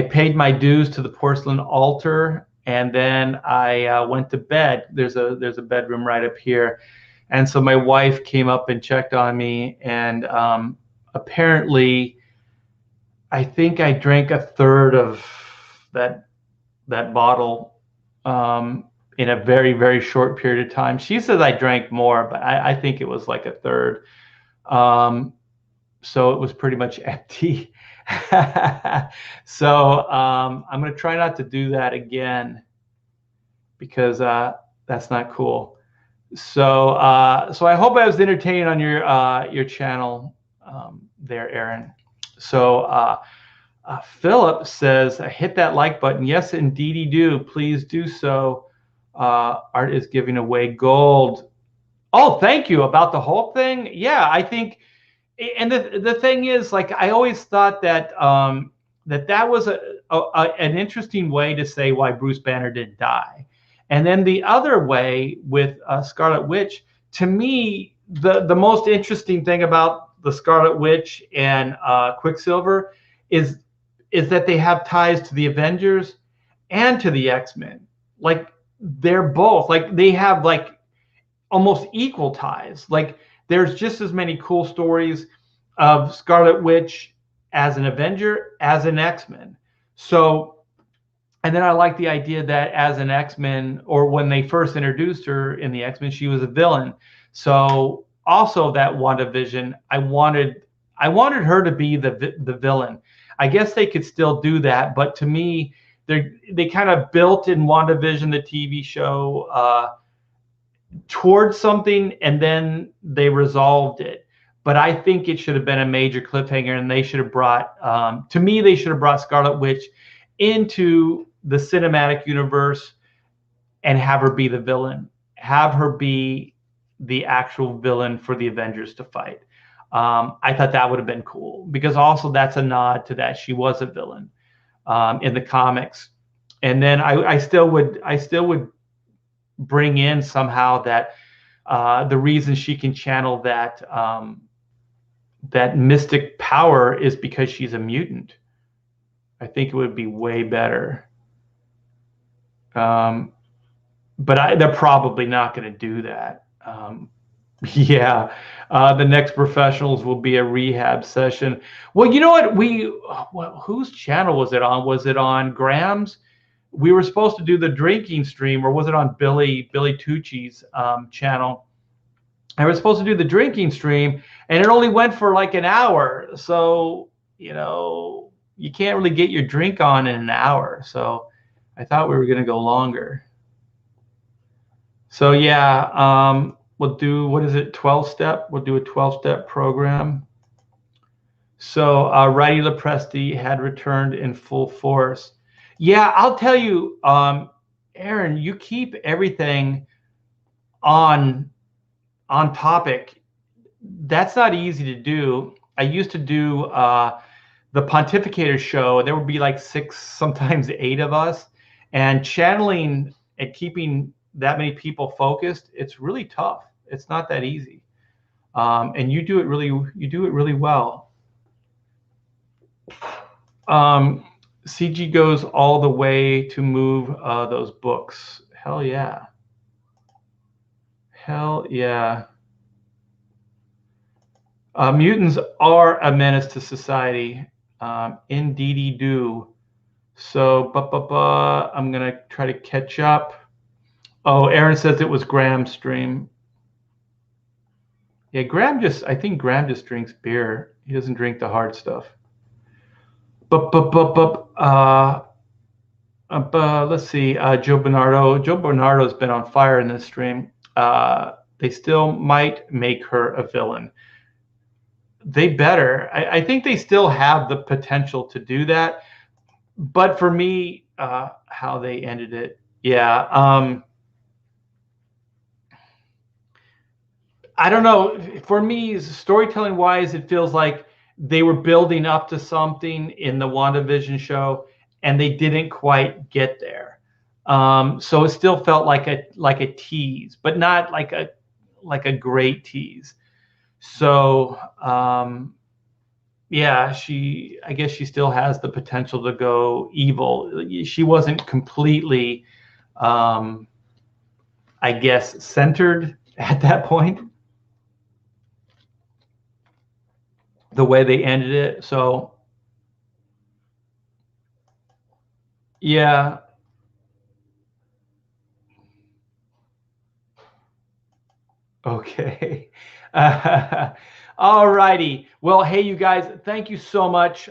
paid my dues to the porcelain altar, and then I went to bed. There's a bedroom right up here, and so my wife came up and checked on me, and apparently, I think I drank a third of that bottle in a very, very short period of time. She says I drank more, but I think it was like a third. So it was pretty much empty. So I'm going to try not to do that again because that's not cool. So so I hope I was entertaining on your channel there, Aaron. So Philip says, hit that like button. Yes, indeedy do. Please do so. Art is giving away gold. Oh, thank you. About the Hulk thing? Yeah, I think, and the thing is, like, I always thought that that was an interesting way to say why Bruce Banner didn't die. And then the other way with Scarlet Witch, to me, the most interesting thing about the Scarlet Witch and Quicksilver is that they have ties to the Avengers and to the X-Men. Like, they're both, like, they have like almost equal ties. Like, there's just as many cool stories of Scarlet Witch as an Avenger as an X-Men. So, and then I like the idea that as an X-Men, or when they first introduced her in the X-Men, she was a villain. So also that WandaVision, I wanted her to be the villain. I guess they could still do that, but to me, they kind of built in WandaVision, the TV show, towards something, and then they resolved it. But I think it should have been a major cliffhanger, and they should have brought, to me, they should have brought Scarlet Witch into the cinematic universe and have her be the villain, have her be the actual villain for the Avengers to fight. I thought that would have been cool, because also that's a nod to that she was a villain in the comics. And then I still would bring in somehow that the reason she can channel that that mystic power is because she's a mutant. I think it would be way better. But they're probably not going to do that. Yeah, the next professionals will be a rehab session. Well, you know what? Whose channel was it on? Was it on Graham's? We were supposed to do the drinking stream, or was it on Billy Tucci's channel? I was supposed to do the drinking stream, and it only went for like an hour. So, you know, you can't really get your drink on in an hour. So I thought we were going to go longer. So yeah, we'll do, what is it, 12-step? We'll do a 12-step program. So Righty Lepresti had returned in full force. Yeah, I'll tell you, Aaron, you keep everything on topic. That's not easy to do. I used to do the Pontificator show. There would be like 6, sometimes 8 of us, and channeling and keeping that many people focused, it's really tough. It's not that easy. And you do it really well. CG goes all the way to move those books. Hell yeah. Hell yeah. Mutants are a menace to society. Indeedy do. So, I'm going to try to catch up. Oh, Aaron says it was Graham's stream. Yeah, I think Graham just drinks beer. He doesn't drink the hard stuff. Let's see. Joe Bernardo's been on fire in this stream. They still might make her a villain. They better. I think they still have the potential to do that. But for me, how they ended it, yeah. I don't know. For me, storytelling wise, it feels like they were building up to something in the WandaVision show, and they didn't quite get there. So it still felt like a tease, but not like a great tease. So yeah, I guess she still has the potential to go evil. She wasn't completely, I guess, centered at that point, the way they ended it. So yeah. Okay. All righty. Well, hey, you guys, thank you so much.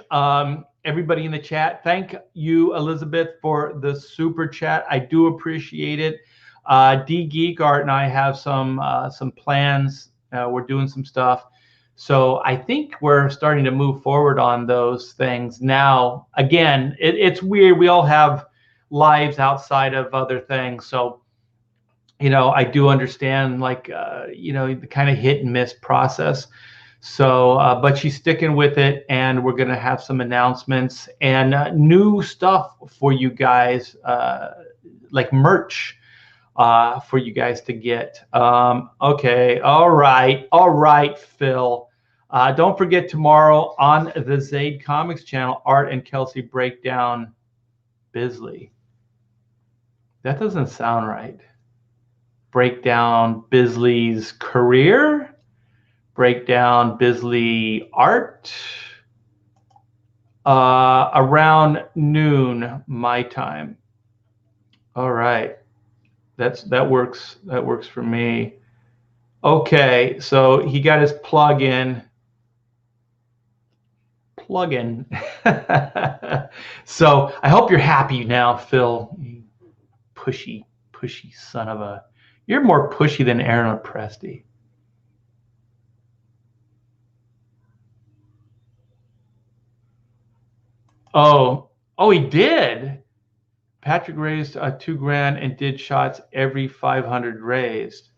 Everybody in the chat, thank you, Elizabeth, for the super chat. I do appreciate it. D Geek Art and I have some plans. We're doing some stuff. So I think we're starting to move forward on those things now. Again, it's weird. We all have lives outside of other things. So I do understand, like, the kind of hit and miss process. So, but she's sticking with it, and we're going to have some announcements and new stuff for you guys, like merch for you guys to get. Okay. All right, Phil. Don't forget tomorrow on the Zaid Comics channel, Art and Kelsey break down Bisley. That doesn't sound right. Break down Bisley's career, break down Bisley art, around noon my time. All right, that works for me. Okay, so he got his plug-in. So I hope you're happy now, Phil. You pushy son of a. You're more pushy than Aaron Presti. Oh, he did. Patrick raised $2,000 and did shots every 500 raised.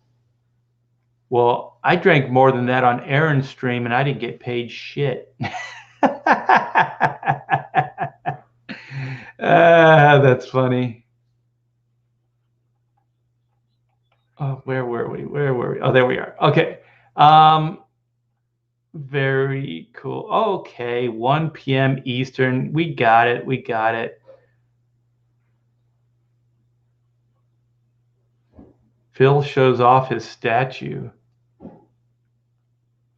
Well, I drank more than that on Aaron's stream, and I didn't get paid shit. That's funny. Oh, where were we? Oh, there we are. Okay. Very cool. Okay, 1 p.m. Eastern. We got it. Phil shows off his statue.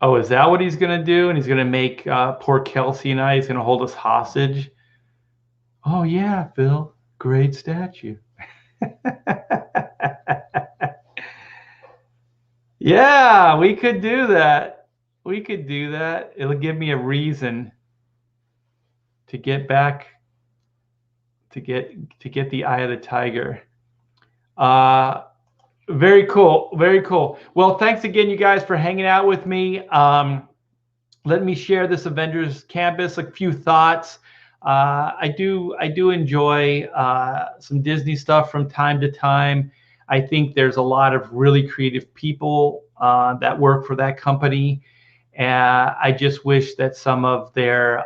Oh, is that what he's going to do? And he's going to make poor Kelsey and I, he's going to hold us hostage? Oh, yeah, Phil. Great statue. Yeah, we could do that. It'll give me a reason to get back, to get the eye of the tiger. Very cool. Well, thanks again, you guys, for hanging out with me. Let me share this Avengers Campus, a few thoughts. I do enjoy some Disney stuff from time to time. I think there's a lot of really creative people that work for that company. I just wish that some of their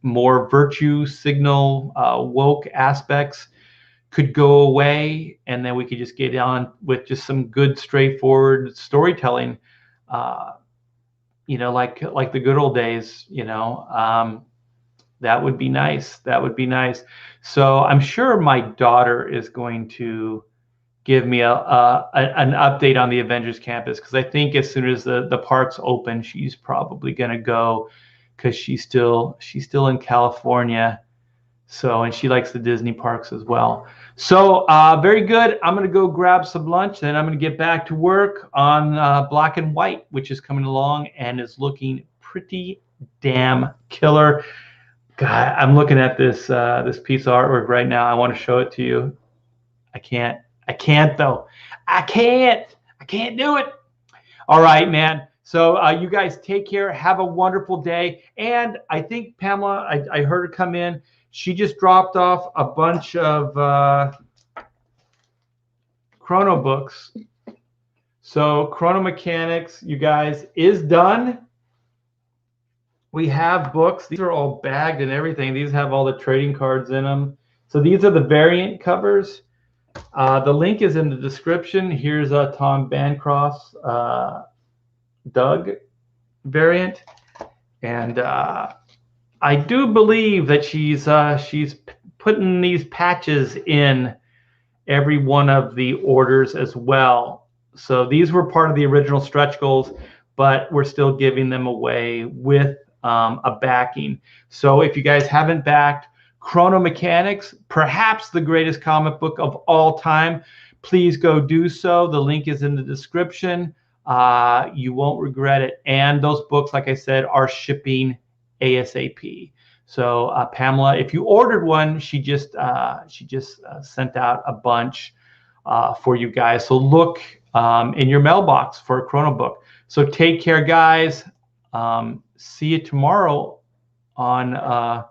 more virtue signal, woke aspects could go away, and then we could just get on with just some good, straightforward storytelling, like the good old days. That would be nice. So I'm sure my daughter is going to give me an update on the Avengers Campus, because I think as soon as the parks open, she's probably going to go, because she's still in California. So, and she likes the Disney parks as well. So very good. I'm going to go grab some lunch, then I'm going to get back to work on Black and White, which is coming along and is looking pretty damn killer. God, I'm looking at this piece of artwork right now. I want to show it to you. I can't though. I can't do it. All right, man. So you guys take care. Have a wonderful day. And I think Pamela, I heard her come in. She just dropped off a bunch of Chrono books. So Chrono Mechanics, you guys, is done. We have books. These are all bagged and everything. These have all the trading cards in them. So these are the variant covers. The link is in the description. Here's a Tom Bancroft's Doug variant, and I do believe that she's putting these patches in every one of the orders as well. So these were part of the original stretch goals, but we're still giving them away with a backing. So if you guys haven't backed Chrono Mechanics, perhaps the greatest comic book of all time, please go do so. The link is in the description. You won't regret it. And those books, like I said, are shipping ASAP. So Pamela, if you ordered one, she just sent out a bunch for you guys. So look in your mailbox for a Chrono book. So take care, guys. See you tomorrow on